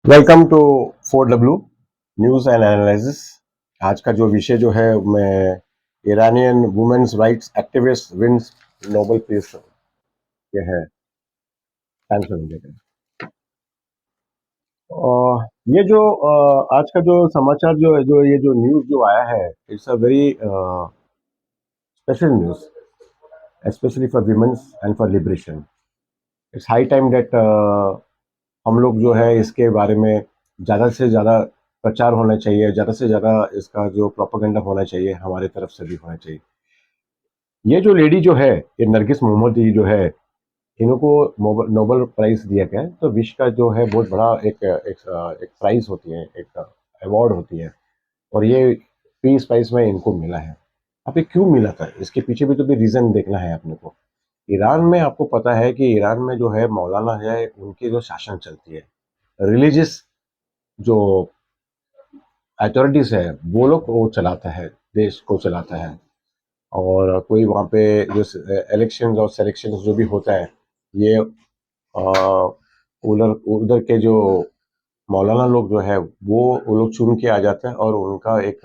Welcome to 4W news and analysis. आज का जो विषय जो है मैं Iranian women's rights activist wins Nobel peace ये है टाइम्स ऑफ इंडिया का। और ये जो आज का जो समाचार जो ये जो न्यूज़ जो आया है, it's a very special news, specially for women's and for liberation. It's high time that हम लोग जो है इसके बारे में ज़्यादा से ज़्यादा प्रचार होना चाहिए, ज़्यादा से ज़्यादा इसका जो प्रोपेगेंडा होना चाहिए, हमारे तरफ से भी होना चाहिए। ये जो लेडी जो है, ये नरगिस मोहम्मदी जो है, इनको नोबेल प्राइज दिया गया है। तो विश्व का जो है बहुत बड़ा एक प्राइज होती है, एक अवार्ड होती है, और ये पीस प्राइज में इनको मिला है। अब ये क्यों मिला था, इसके पीछे भी तो भी रीजन देखना है अपने को। ईरान में आपको पता है कि ईरान में जो है मौलाना है, उनकी जो शासन चलती है, रिलीजियस जो अथॉरिटीज है, वो लोग वो चलाता है, देश को चलाता है। और कोई वहाँ पे जो इलेक्शन और सिलेक्शन जो भी होता है, ये उधर उधर के जो मौलाना लोग जो है वो लोग चुन के आ जाते हैं, और उनका एक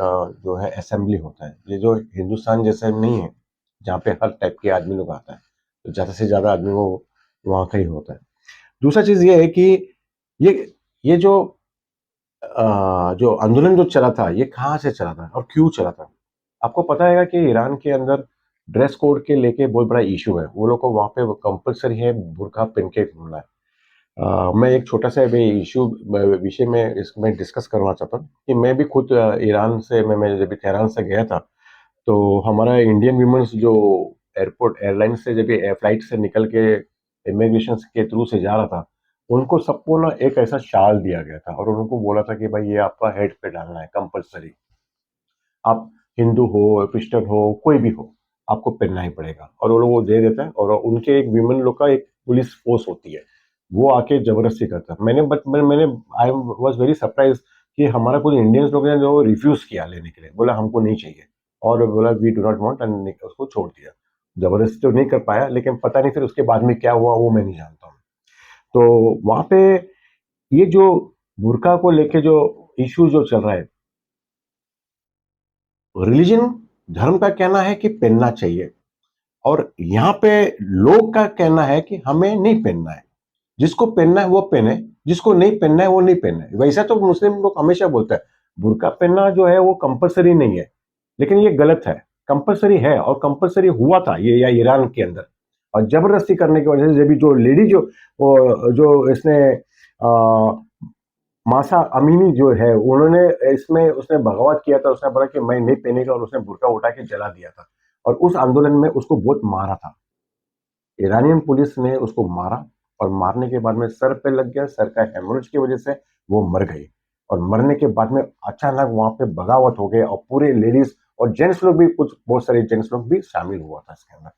जो है असेंबली होता है। ये जो हिंदुस्तान जैसा नहीं है, जहाँ पे हर टाइप के आदमी लोग आता है, तो ज़्यादा से ज़्यादा आदमी वो वहाँ का ही होता है। दूसरा चीज़ ये है कि ये ये जो आंदोलन जो चला था, ये कहाँ से चला था और क्यों चला था। आपको पता है कि ईरान के अंदर ड्रेस कोड के लेके बहुत बड़ा इशू है। वो लोग को वहाँ पे कंपलसरी है बुर्का पहन के घूमना है। मैं एक छोटा सा इशू विषय में इसमें डिस्कस करना चाहता हूँ कि मैं भी खुद ईरान से मैं जब तेहरान से गया था, तो हमारा इंडियन वीमेंस जो एयरपोर्ट एयरलाइन से जब फ्लाइट से निकल के इमिग्रेशन के थ्रू से जा रहा था, उनको सबको ना एक ऐसा शाल दिया गया था, और उनको बोला था कि भाई ये आपका हेड पे डालना है कंपलसरी। आप हिंदू हो, क्रिश्चियन हो, कोई भी हो, आपको पहनना ही पड़ेगा। और वो लोग वो दे देता है, और उनके एक विमेन लोग का एक पुलिस फोर्स होती है, वो आके जबरदस्ती करता है। मैंने आई वाज वेरी सरप्राइज कि हमारा कुछ इंडियंस लोग ने जो रिफ्यूज किया लेने के लिए, बोला हमको नहीं चाहिए, और बोला we do not want, and उसको छोड़ दिया। जबरदस्ती तो नहीं कर पाया, लेकिन पता नहीं फिर उसके बाद में क्या हुआ वो मैं नहीं जानता हूँ। तो वहां पे ये जो बुर्का को लेके जो इश्यू जो चल रहा है, रिलीजन धर्म का कहना है कि पहनना चाहिए, और यहाँ पे लोग का कहना है कि हमें नहीं पहनना है। जिसको पहनना है वो पहने, जिसको नहीं पहनना है वो नहीं पहनना है। वैसा तो मुस्लिम लोग हमेशा बोलते हैं बुर्का पहनना जो है वो कंपलसरी नहीं है, लेकिन ये गलत है। कंपलसरी है, और कंपलसरी हुआ था ये या ईरान के अंदर, और जबरदस्ती करने की वजह से जब भी जो लेडी जो इसने मासा अमीनी जो है, उन्होंने इसमें उसने बगावत किया था। उसने बोला कि मैं नहीं पहनेगा, और उसने बुर्का उठा के जला दिया था, और उस आंदोलन में उसको बहुत मारा था। ईरानियन पुलिस ने उसको मारा, और मारने के बाद में सर पे लग गया। सर का हेमोरेज की वजह से वो मर गई, और मरने के बाद में अचानक वहां पे बगावत हो गई, और पूरे लेडीज और जेंट्स लोग भी, कुछ बहुत सारे जेंट्स लोग भी शामिल हुआ था इसके अंदर,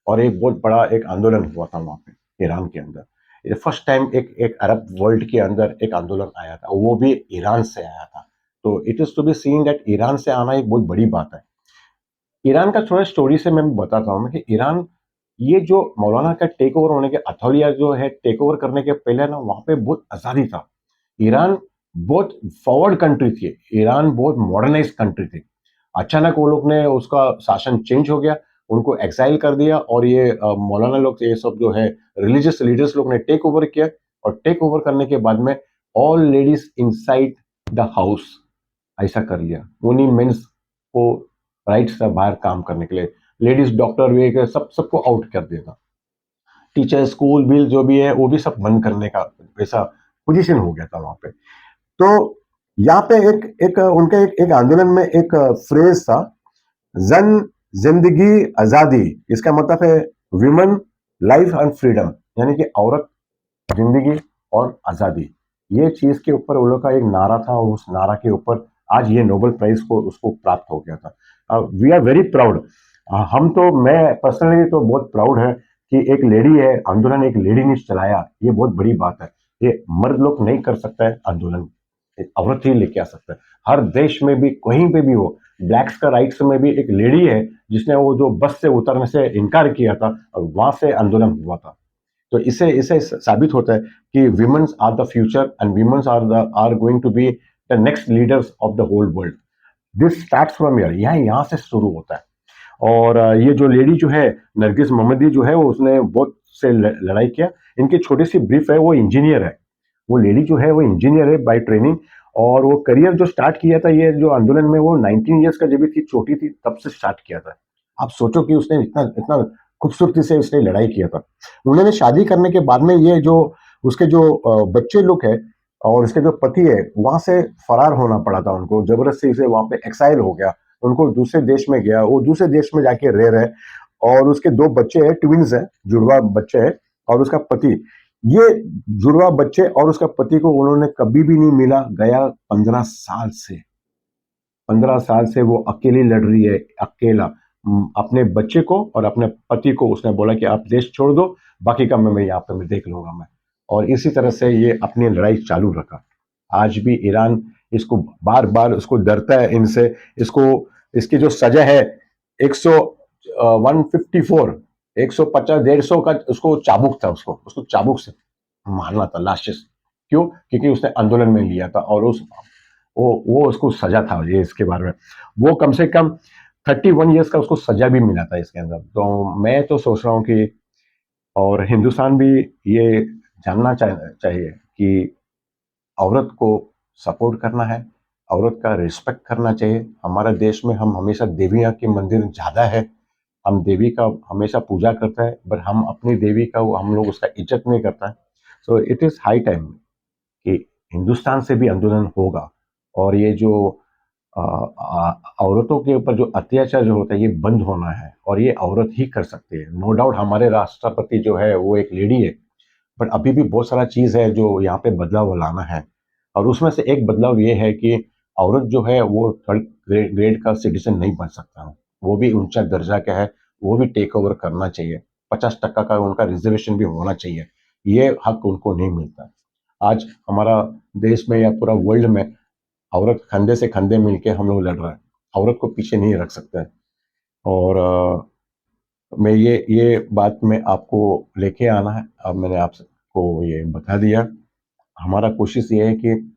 और एक बहुत बड़ा एक आंदोलन हुआ था वहां पे ईरान के अंदर। ये फर्स्ट टाइम एक एक अरब वर्ल्ड के अंदर एक आंदोलन आया था, वो भी ईरान से आया था। तो it is to be seen that Iran से आना एक बहुत बड़ी बात है। ईरान का थोड़ा स्टोरी से मैं बताता हूँ कि ईरान, ये जो मौलाना का टेक ओवर होने के अथौलिया जो है, टेक ओवर करने के पहले ना वहां पे बहुत आजादी था। ईरान बहुत फॉरवर्ड कंट्री थी, ईरान बहुत मॉडर्नाइज कंट्री थी। अचानक वो लोग ने उसका शासन चेंज हो गया, उनको एक्साइल कर दिया, और ये मौलाना लोग ये सब जो है रिलीजियस लीडर्स लोग ने टेक ओवर किया। और टेक ओवर करने के बाद में all ladies inside the house ऐसा कर लिया। उन्हीं मेंस को राइट्स था बाहर काम करने के लिए, लेडीज डॉक्टर भी सबको आउट कर दिया था। टीचर स्कूल बिल जो भी है वो भी सब बंद करने का वैसा पोजीशन हो गया था वहां पे। तो यहाँ पे एक एक उनके एक आंदोलन में एक फ्रेज था, जन जिंदगी आजादी। इसका मतलब है विमेन लाइफ एंड फ्रीडम, यानी कि औरत, जिंदगी और आजादी। ये चीज के ऊपर उन लोग का एक नारा था, और उस नारा के ऊपर आज ये नोबेल प्राइज को उसको प्राप्त हो गया था। We are very proud. हम तो, मैं पर्सनली तो बहुत प्राउड है कि एक लेडी है, आंदोलन एक लेडी ने चलाया, ये बहुत बड़ी बात है। ये मर्द लोग नहीं कर सकता है आंदोलन, एक औरत ही लेके आ सकता है। हर देश में भी कहीं पे भी हो, ब्लैक्स का राइट्स में भी एक लेडी है जिसने वो जो बस से उतरने से इनकार किया था, और वहां से आंदोलन हुआ था। तो इससे इससे साबित होता है कि womens are the future and womens are going to be the next leaders of the whole world. This starts from here, यहाँ से शुरू होता है। और ये जो लेडी जो है नरगिस मोहम्मदी जो है वो उसने बहुत से लड़ाई किया। इनकी छोटी सी ब्रीफ है, वो इंजीनियर है, वो लेडी जो है वो इंजीनियर है बाय ट्रेनिंग। और वो करियर जो स्टार्ट किया था ये जो आंदोलन में, वो 19 ईयर्स का जब भी थी, छोटी थी, तब से स्टार्ट किया था। आप सोचो कि उसने इतना इतना खूबसूरती से उसने लड़ाई किया था। उन्होंने शादी करने के बाद में ये जो उसके जो बच्चे लोग है और उसके जो पति है वहां से फरार होना पड़ा था उनको, जबरदस्ती से वहां पे एक्साइल हो गया, उनको दूसरे देश में गया, वो दूसरे देश में जाके रह रहे। और उसके दो बच्चे हैं, ट्विंस है, जुड़वा बच्चे हैं। और उसका पति, ये जुड़वा बच्चे और उसका पति को उन्होंने कभी भी नहीं मिला, गया 15 साल से। 15 साल से वो अकेली लड़ रही है, अकेला। अपने बच्चे को और अपने पति को उसने बोला कि आप देश छोड़ दो, बाकी का मैं यहाँ पे मैं देख लूंगा मैं। और इसी तरह से ये अपनी लड़ाई चालू रखा। आज भी ईरान इसको बार बार उसको डरता है इनसे। इसको इसकी जो सजा है 100 154 150 150 का उसको चाबुक था, उसको चाबुक से मारना था, लाशेस। क्यों? क्योंकि उसने आंदोलन में लिया था और वो उसको सजा था ये इसके बारे में। वो कम से कम 31 ईयर्स का उसको सजा भी मिला था इसके अंदर। तो मैं तो सोच रहा हूँ कि और हिंदुस्तान भी ये जानना चाहिए कि औरत को सपोर्ट करना है, औरत का रिस्पेक्ट करना चाहिए। हमारे देश में हम हमेशा देवियाँ के मंदिर ज़्यादा है, हम देवी का हमेशा पूजा करते हैं, बट हम अपनी देवी का हम लोग उसका इज्जत नहीं करता है। So it is high time कि हिंदुस्तान से भी आंदोलन होगा। और ये जो औरतों के ऊपर जो अत्याचार जो होता है ये बंद होना है, और ये औरत ही कर सकती है। नो डाउट हमारे राष्ट्रपति जो है वो एक लेडी है, बट अभी भी बहुत सारा चीज़ है जो यहाँ पे बदलाव लाना है। और उसमें से एक बदलाव ये है कि औरत जो है वो थर्ड ग्रेड का सिटीजन नहीं बन सकता, वो भी ऊंचा दर्जा का है, वो भी टेक ओवर करना चाहिए। 50% का उनका रिजर्वेशन भी होना चाहिए, ये हक उनको नहीं मिलता। आज हमारा देश में या पूरा वर्ल्ड में औरत कंधे से कंधे मिलके हम लोग लड़ रहे हैं, औरत को पीछे नहीं रख सकते। और मैं ये बात में आपको लेके आना है, अब मैंने आपको ये बता दिया। हमारा कोशिश ये है कि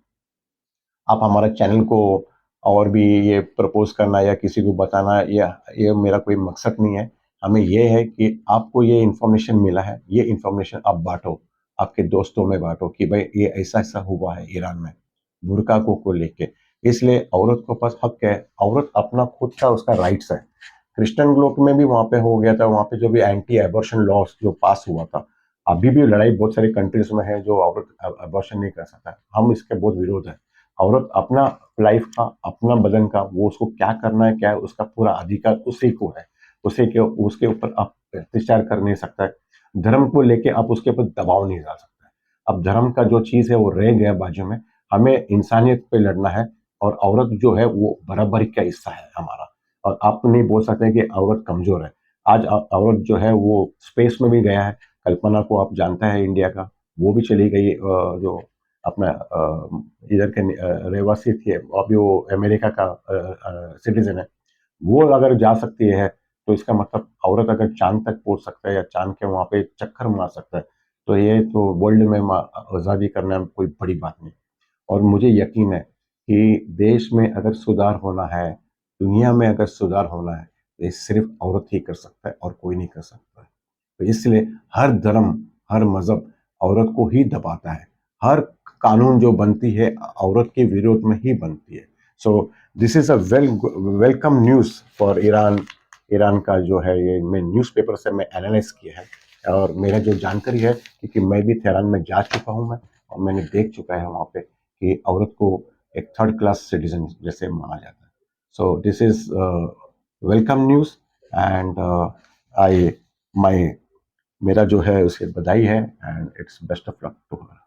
आप हमारा चैनल को और भी ये प्रपोज करना या किसी को बताना, या ये मेरा कोई मकसद नहीं है। हमें ये है कि आपको ये इन्फॉर्मेशन मिला है, ये इन्फॉर्मेशन आप बांटो, आपके दोस्तों में बांटो कि भाई ये ऐसा ऐसा हुआ है ईरान में बुर्का को लेके। इसलिए औरत को पास हक है, औरत अपना खुद का उसका राइट्स है। क्रिश्चियन लोग में भी वहाँ पे हो गया था, वहाँ पे जो भी एंटी एबॉर्शन लॉ जो पास हुआ था। अभी भी लड़ाई बहुत सारी कंट्रीज में है जो औरत एबॉर्शन नहीं कर सकता, हम इसके बहुत विरोध है। औरत अपना लाइफ का, अपना बदन का, वो उसको क्या करना है, क्या है उसका पूरा अधिकार उसी को है। उसी के उसके ऊपर आप अत्याचार कर नहीं सकता है। धर्म को लेके आप उसके ऊपर दबाव नहीं डाल सकते। अब धर्म का जो चीज है वो रह गया बाजू में, हमें इंसानियत पे लड़ना है। और औरत जो है वो बराबरी का हिस्सा है हमारा। और आप नहीं बोल सकते कि औरत कमजोर है। आज औरत जो है वो स्पेस में भी गया है। कल्पना को आप जानता है, इंडिया का, वो भी चली गई, जो अपना इधर के रहवासी थी, अभी वो अमेरिका का सिटीजन है। वो अगर जा सकती है तो इसका मतलब औरत अगर चांद तक पहुंच सकता है या चांद के वहां पे चक्कर मार सकता है, तो ये तो वर्ल्ड में आज़ादी करना कोई बड़ी बात नहीं। और मुझे यकीन है कि देश में अगर सुधार होना है, दुनिया में अगर सुधार होना है, तो ये सिर्फ औरत ही कर सकता है और कोई नहीं कर सकता है। तो इसलिए हर धर्म, हर मजहब औरत को ही दबाता है। हर कानून जो बनती है औरत के विरोध में ही बनती है। So this is a welcome news for Iran. Iran का जो है ये मैं न्यूज़पेपर से मैं एनालाइज किया है। और मेरा जो जानकारी है, क्योंकि मैं भी तेहरान में जा चुका हूँ मैं, और मैंने देख चुका है वहाँ पे कि औरत को एक थर्ड क्लास सिटीजन जैसे माना जाता है। So this is welcome news. And I my मेरा जो है उसके बधाई है, and it's best of luck to her.